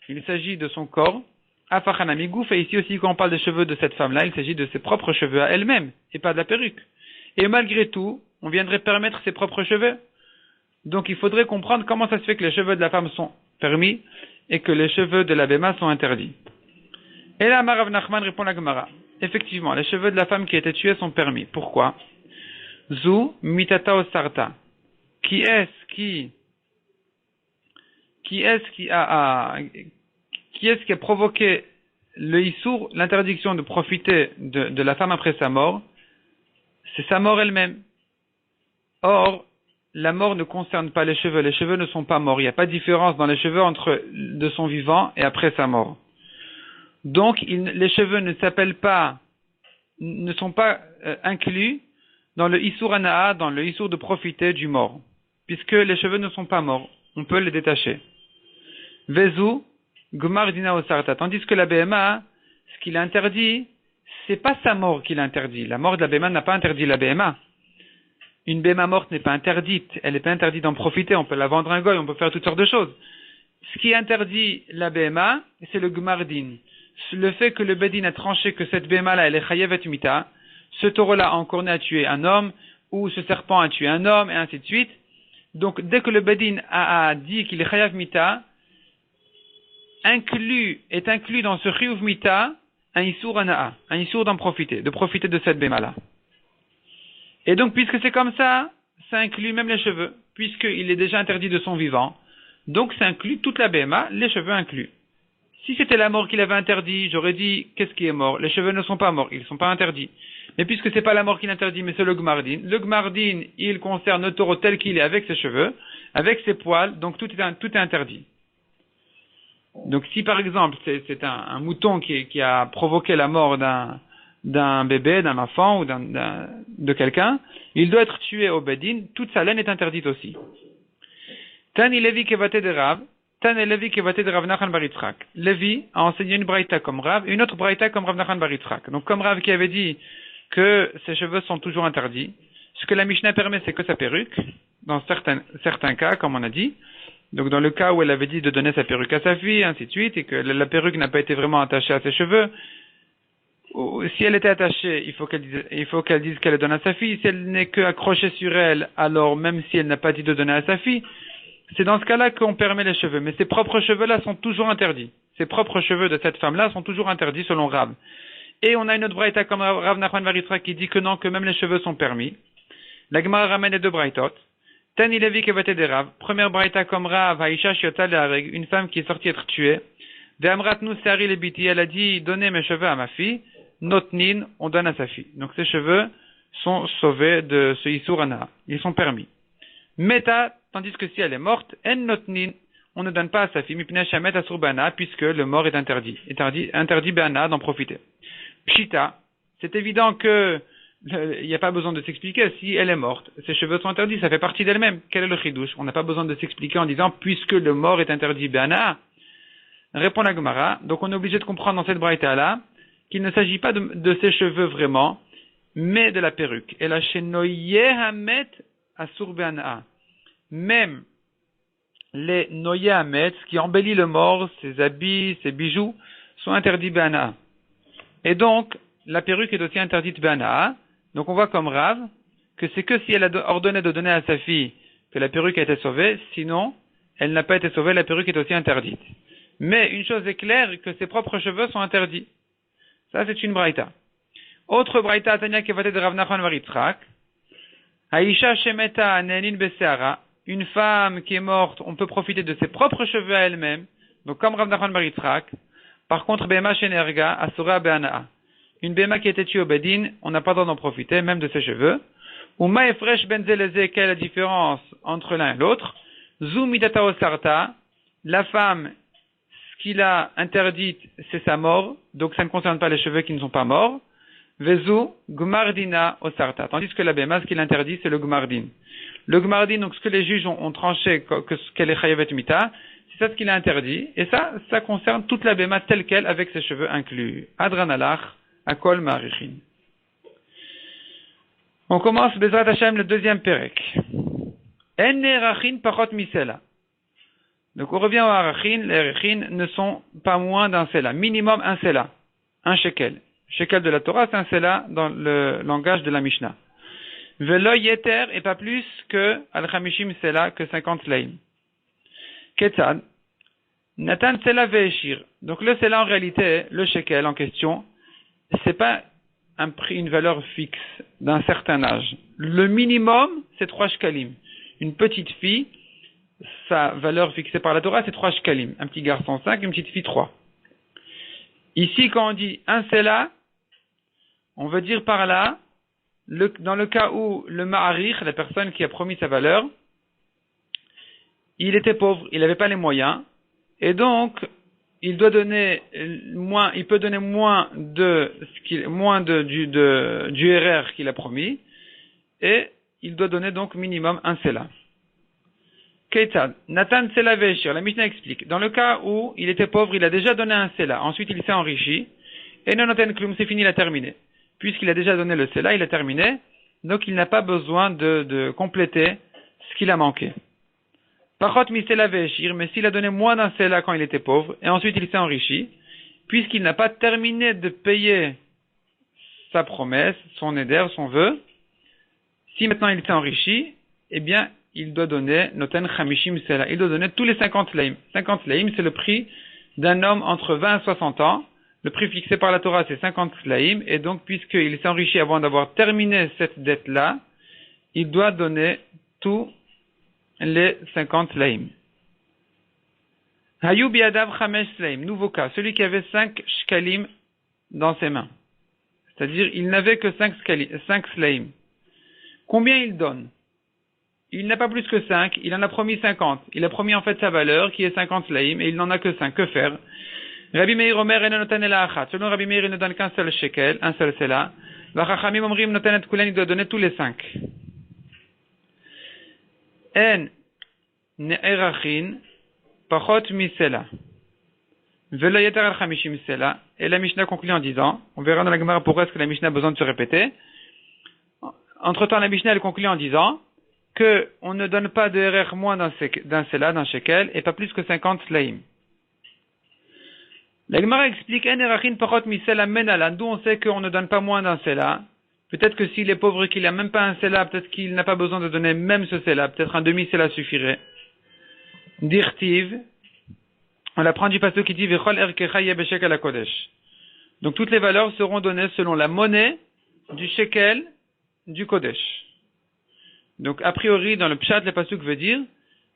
il s'agit de son corps. Afachanami goufé, ici aussi, quand on parle des cheveux de cette femme-là, il s'agit de ses propres cheveux à elle-même, et pas de la perruque. Et malgré tout, on viendrait permettre ses propres cheveux. Donc, il faudrait comprendre comment ça se fait que les cheveux de la femme sont permis, et que les cheveux de la béma sont interdits. Et là, Rav Nachman répond la Gemara. Effectivement, les cheveux de la femme qui a été tuée sont permis. Pourquoi? Zu mitata o sarta. Qui est-ce qui a provoqué le issour, l'interdiction de profiter de la femme après sa mort? C'est sa mort elle-même. Or, la mort ne concerne pas les cheveux ne sont pas morts. Il n'y a pas de différence dans les cheveux entre de son vivant et après sa mort. Donc, les cheveux ne sont pas inclus dans le issour ana'a, dans le issour de profiter du mort, puisque les cheveux ne sont pas morts. On peut les détacher. Vezu, gmar dina osarta. Tandis que la BMA, ce qu'il interdit, c'est pas sa mort qu'il interdit. La mort de la BMA n'a pas interdit la BMA. Une BMA morte n'est pas interdite. Elle n'est pas interdite d'en profiter. On peut la vendre un goy, on peut faire toutes sortes de choses. Ce qui interdit la BMA, c'est le gmardin. Le fait que le Bedin a tranché que cette BMA-là, elle est chayevet mita, ce taureau-là a encore à tuer un homme, ou ce serpent a tué un homme, et ainsi de suite. Donc, dès que le Bedin a dit qu'il est chayav mita, est inclus dans ce chiyuv mita, un issour ana'a, un issour d'en profiter, de profiter de cette BMA-là. Et donc, puisque c'est comme ça inclut même les cheveux, puisqu'il est déjà interdit de son vivant. Donc, ça inclut toute la BMA, les cheveux inclus. Si c'était la mort qu'il avait interdit, j'aurais dit, qu'est-ce qui est mort? Les cheveux ne sont pas morts, ils ne sont pas interdits. Mais puisque c'est pas la mort qu'il interdit, mais c'est le gmardin, il concerne le taureau tel qu'il est avec ses cheveux, avec ses poils, donc tout est interdit. Donc si par exemple, c'est un mouton qui a provoqué la mort d'un bébé, d'un enfant ou de quelqu'un, il doit être tué au Bedin, toute sa laine est interdite aussi. Tani Levi kevate de Rav, Tani Levi kevate de Rav Nachman bar Yitzchak. Levi a enseigné une braïta comme Rav et une autre braïta comme Rav Nachman bar Yitzchak. Donc comme Rav qui avait dit que ses cheveux sont toujours interdits, ce que la Mishnah permet c'est que sa perruque, dans certains cas comme on a dit, donc dans le cas où elle avait dit de donner sa perruque à sa fille, ainsi de suite, et que la perruque n'a pas été vraiment attachée à ses cheveux, si elle était attachée, il faut qu'elle dise qu'elle le donne à sa fille. Si elle n'est que accrochée sur elle, alors même si elle n'a pas dit de donner à sa fille, c'est dans ce cas-là qu'on permet les cheveux. Mais ses propres cheveux-là sont toujours interdits. Ses propres cheveux de cette femme-là sont toujours interdits selon Rav. Et on a une autre braïta comme Rav Nachman bar Yitzchak qui dit que non, que même les cheveux sont permis. La Gemara ramène les deux braïtot. Tani Levi Kevate de Rav. Première braïta comme Rav, Haïcha Shiota Lehareg, une femme qui est sortie être tuée. De Amratnu Seari Lebiti, elle a dit, donnez mes cheveux à ma fille. Notnin, on donne à sa fille. Donc ses cheveux sont sauvés de ce Issour Ana. Ils sont permis. Meta, tandis que si elle est morte, En Notnin, on ne donne pas à sa fille, Mipnei Shamet Asur Bana, puisque le mort est interdit. Interdit Bana d'en profiter. Pshita, c'est évident que il n'y a pas besoin de s'expliquer. Si elle est morte, ses cheveux sont interdits, ça fait partie d'elle-même. Quel est le chidouche? On n'a pas besoin de s'expliquer en disant, puisque le mort est interdit Bana. Répond la Gemara. Donc on est obligé de comprendre dans cette braïta-là qu'il ne s'agit pas de ses cheveux vraiment, mais de la perruque. Et la shenoye hamet asur be'anaa. Même les noye hamet, ce qui embellit le mort, ses habits, ses bijoux, sont interdits be'anaa. Et donc, la perruque est aussi interdite be'anaa. Donc on voit comme Rav que c'est que si elle a ordonné de donner à sa fille que la perruque a été sauvée, sinon, elle n'a pas été sauvée, la perruque est aussi interdite. Mais une chose est claire, que ses propres cheveux sont interdits. Ça, c'est une braïta. Autre braïta, Tanya Kevate de Rav Nachman bar Yitzchak. Aisha Shemeta Nenin Beseara. Une femme qui est morte, on peut profiter de ses propres cheveux à elle-même. Donc, comme Rav Nachman bar Yitzchak. Par contre, Bema Shenerga, Asura Be'anaa. Une Bema qui était tuée au Bedin, on n'a pas le droit d'en profiter, même de ses cheveux. Uma Efresh Benzeleze, quelle est la différence entre l'un et l'autre? Zumidata Osarta. La femme, ce qu'il a interdite, c'est sa mort, donc ça ne concerne pas les cheveux qui ne sont pas morts. Vezu Gmardina Osarta. Tandis que la Bema, ce qu'il interdit, c'est le Gmardin. Le Gmardin, donc ce que les juges ont tranché, qu'elle est Chayavet Mita, c'est ça ce qu'il a interdit. Et ça concerne toute la Bema telle qu'elle, avec ses cheveux inclus. Adranalach, Akol Marichin. On commence, Bezrat Hashem, le deuxième Perek. En Erachin Pachot Misela. Donc on revient au Arachin, les Erachin ne sont pas moins d'un Sela, minimum un Sela, un shekel. Shekel de la Torah, c'est un Sela dans le langage de la Mishnah. Velo Yeter, et pas plus que Al-Chamishim Sela, que 50 Selaim. Ketzad, Natan Sela Ve'eshir. Donc le Sela en réalité, le shekel en question, c'est pas un prix, une valeur fixe d'un certain âge. Le minimum, c'est 3 shekalim. Une petite fille, sa valeur fixée par la Torah, c'est 3 shekalim. Un petit garçon 5, une petite fille 3. Ici, quand on dit un sela, on veut dire par là, dans le cas où le ma'arich, la personne qui a promis sa valeur, il était pauvre, il n'avait pas les moyens, et donc, il doit donner moins, il peut donner moins du RR qu'il a promis, et il doit donner donc minimum un sela. Ketzad, Nathan Sela Ve'eshir, la Mishnah explique. Dans le cas où il était pauvre, il a déjà donné un sela, ensuite il s'est enrichi, et non noten klum, c'est fini, il a terminé. Puisqu'il a déjà donné le sela, il a terminé, donc il n'a pas besoin de compléter ce qu'il a manqué. Pachot mi sela ve'eshir, mais s'il a donné moins d'un sela quand il était pauvre, et ensuite il s'est enrichi, puisqu'il n'a pas terminé de payer sa promesse, son éder, son vœu, si maintenant il s'est enrichi, eh bien, il doit donner noten chamishim sela, il doit donner tous les 50 selaim. 50 selaim, c'est le prix d'un homme entre 20 et 60 ans. Le prix fixé par la Torah, c'est 50 selaim, et donc, puisqu'il s'est enrichi avant d'avoir terminé cette dette-là, il doit donner tous les 50 selaim. Hayub yadav chamesh selaim, nouveau cas, celui qui avait 5 shkalim dans ses mains. C'est-à-dire, il n'avait que 5 selaim. Combien il donne? Il n'a pas plus que 5, il en a promis 50. Il a promis en fait sa valeur, qui est 50 selaim, et il n'en a que 5. Que faire? Rabbi Meir Omer eno noten ela achat. Selon Rabbi Meir, il ne donne qu'un seul shekel, un seul sela. Vachachamim omrim noten et kulen, il doit donner tous les 5. En ne'erachin pachot mi sela. Velo yeter al chamishim sela. Et la Mishnah conclut en disant, on verra dans la Gemara pourquoi est-ce que la Mishnah a besoin de se répéter. Entre-temps, la Mishnah elle conclut en disant que on ne donne pas de RR moins d'un sela, d'un shekel, et pas plus que 50 selaim. La Gemara explique, d'où on sait qu'on ne donne pas moins d'un sela. Peut-être que s'il est pauvre et qu'il n'a même pas un sela, peut-être qu'il n'a pas besoin de donner même ce sela. Peut-être un demi-sela suffirait. Dirtiv, on l'apprend du pasuk qui dit, Vechol erkecha yebeshek ala kodesh. Donc toutes les valeurs seront données selon la monnaie du shekel du kodesh. Donc a priori, dans le pshat, le pasuk veut dire,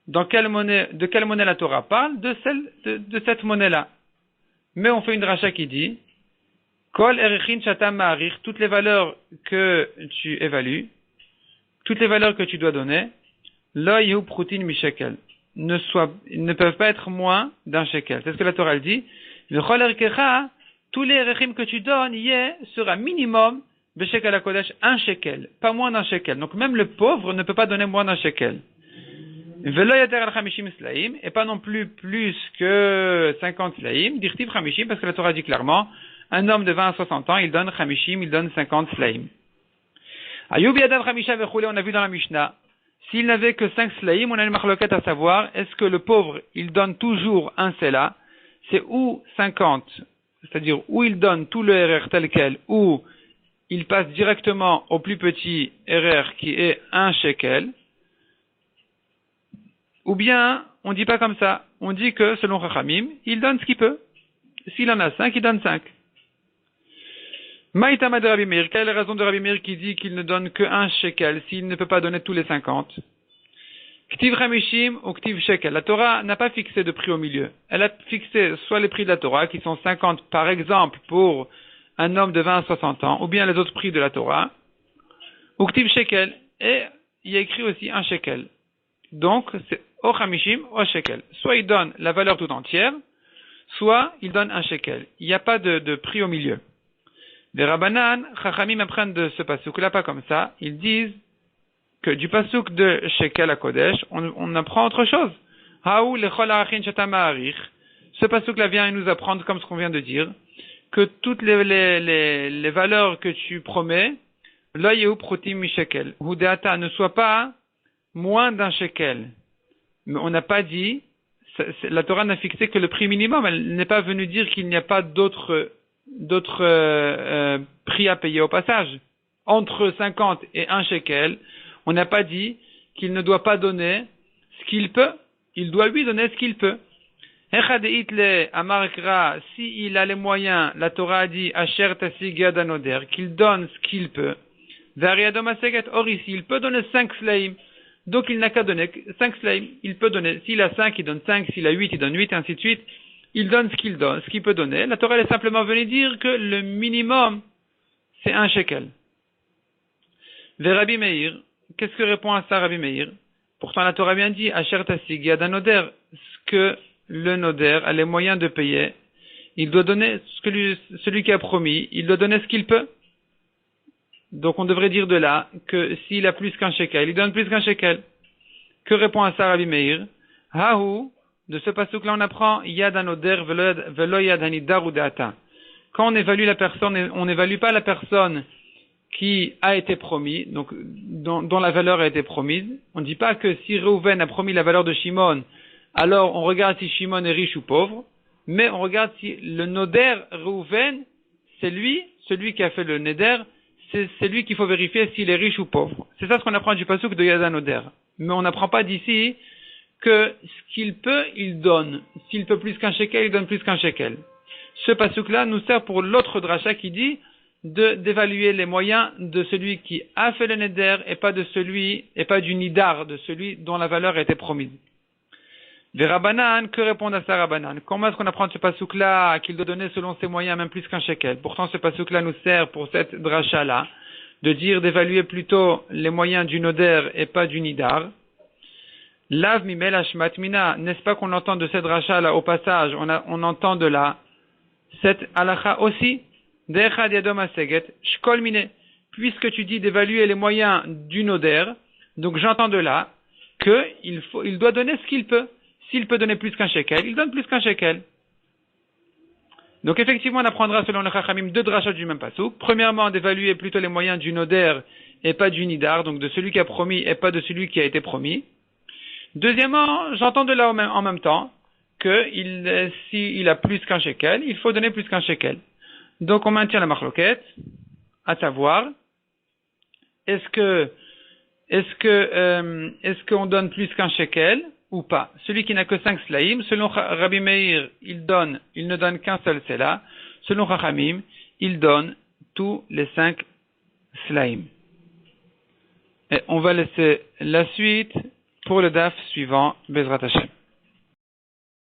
de quelle monnaie la Torah parle? De cette monnaie-là. Mais on fait une dracha qui dit, Kol erechin shatam ma'arich, toutes les valeurs que tu évalues, toutes les valeurs que tu dois donner, lo yehu prutin mi shekel, ne peuvent pas être moins d'un shekel. C'est ce que la Torah dit. V'chol erkecha, tous les erechim que tu donnes, sera minimum beshekel hakodesh, un shekel, pas moins d'un shekel. Donc même le pauvre ne peut pas donner moins d'un shekel. Velo yater al chamishim slaim, et pas non plus que 50 slaim, dirtiv chamishim, parce que la Torah dit clairement, un homme de 20 à 60 ans, il donne chamishim, il donne 50 slaim. Ayub yadav chamisha vechule, on a vu dans la Mishnah, s'il n'avait que 5 slaim, on a une marloquette à savoir, est-ce que le pauvre, il donne toujours un sela, c'est ou 50, c'est-à-dire ou il donne tout le RR tel quel, ou il passe directement au plus petit RR qui est un shekel, ou bien, on dit pas comme ça. On dit que, selon Chachamim, il donne ce qu'il peut. S'il en a 5, il donne 5. Maïtama de Rabbi Meir. Quelle est la raison de Rabbi Meir qui dit qu'il ne donne que un shekel s'il ne peut pas donner tous les 50? Ktiv Chamishim ou Ktiv shekel. La Torah n'a pas fixé de prix au milieu. Elle a fixé soit les prix de la Torah, qui sont 50 par exemple pour un homme de 20 à 60 ans, ou bien les autres prix de la Torah, ou Ktiv shekel. Et il y a écrit aussi un shekel. Donc, c'est au chamishim, au shekel. Soit il donne la valeur tout entière, soit il donne un shekel. Il n'y a pas de prix au milieu. Les Rabbanan, Chachamim apprennent de ce pasuk-là pas comme ça. Ils disent que du pasuk de shekel à Kodesh, on apprend autre chose. Haou lechol ha'achin shatam ha'arich. Ce pasuk-là vient et nous apprendre, comme ce qu'on vient de dire, que toutes les valeurs que tu promets, lo yehu prutim mi shekel. Hudeata, ne soit pas moins d'un shekel. Mais on n'a pas dit, la Torah n'a fixé que le prix minimum. Elle n'est pas venue dire qu'il n'y a pas d'autres prix à payer au passage. Entre 50 et 1 shekel, on n'a pas dit qu'il ne doit pas donner ce qu'il peut. Il doit lui donner ce qu'il peut. Si il a les moyens, la Torah a dit, Asher tasig yad hanoder, qu'il donne ce qu'il peut. Or ici, il peut donner 5 slaim. Donc il n'a qu'à donner 5 slaim. Il peut donner, s'il a 5, il donne 5, s'il a 8, il donne 8, et ainsi de suite. Il donne ce qu'il donne, ce qu'il peut donner. La Torah est simplement venue dire que le minimum, c'est 1 shekel. Vers Rabbi Meir, qu'est-ce que répond à ça Rabbi Meir? Pourtant la Torah bien dit, Asher tasig yad hanoder, ce que le noder a les moyens de payer, il doit donner celui qui a promis, il doit donner ce qu'il peut. Donc on devrait dire de là que s'il a plus qu'un shekel, il donne plus qu'un shekel. Que répond à ça Rabbi Meir? Hahu, de ce pasuk-là on apprend yad hanoder velo yad hanidar udeata. Quand on évalue la personne, on n'évalue pas la personne qui a été promis, donc dont la valeur a été promise. On ne dit pas que si Reuven a promis la valeur de Shimon, alors on regarde si Shimon est riche ou pauvre, mais on regarde si le noder Reuven, c'est lui, celui qui a fait le neder, c'est lui qu'il faut vérifier s'il est riche ou pauvre. C'est ça ce qu'on apprend du pasuk de Yad hanoder. Mais on n'apprend pas d'ici que ce qu'il peut, il donne. S'il peut plus qu'un shekel, il donne plus qu'un shekel. Ce pasuk-là nous sert pour l'autre dracha qui dit d'évaluer les moyens de celui qui a fait le neder et pas du nidar, de celui dont la valeur a été promise. Des Rabbanan, que répondent à ça Rabbanan? Comment est-ce qu'on apprend de ce pasuk-là qu'il doit donner selon ses moyens même plus qu'un shekel? Pourtant ce pasuk-là nous sert pour cette dracha-là de dire d'évaluer plutôt les moyens du noder et pas du nidar. Lav mimel hashmat mina, n'est-ce pas qu'on entend de cette dracha-là au passage, on entend de là cette halacha aussi, de'echad yadom haseget, shkol mine, puisque tu dis d'évaluer les moyens du noder, donc j'entends de là qu'il doit donner ce qu'il peut. S'il peut donner plus qu'un shekel, il donne plus qu'un shekel. Donc effectivement, on apprendra selon le Chachamim deux drachas du même pasuk. Premièrement, d'évaluer plutôt les moyens du noder et pas du nidar, donc de celui qui a promis et pas de celui qui a été promis. Deuxièmement, j'entends de là en même temps que s'il a plus qu'un shekel, il faut donner plus qu'un shekel. Donc on maintient la marloquette, à savoir, est-ce qu'on donne plus qu'un shekel ou pas? Celui qui n'a que 5 slaïm, selon Rabbi Meir, il ne donne qu'un seul sela. Selon Chachamim, il donne tous les 5 slaïm. Et on va laisser la suite pour le daf suivant, Bezrat Hashem.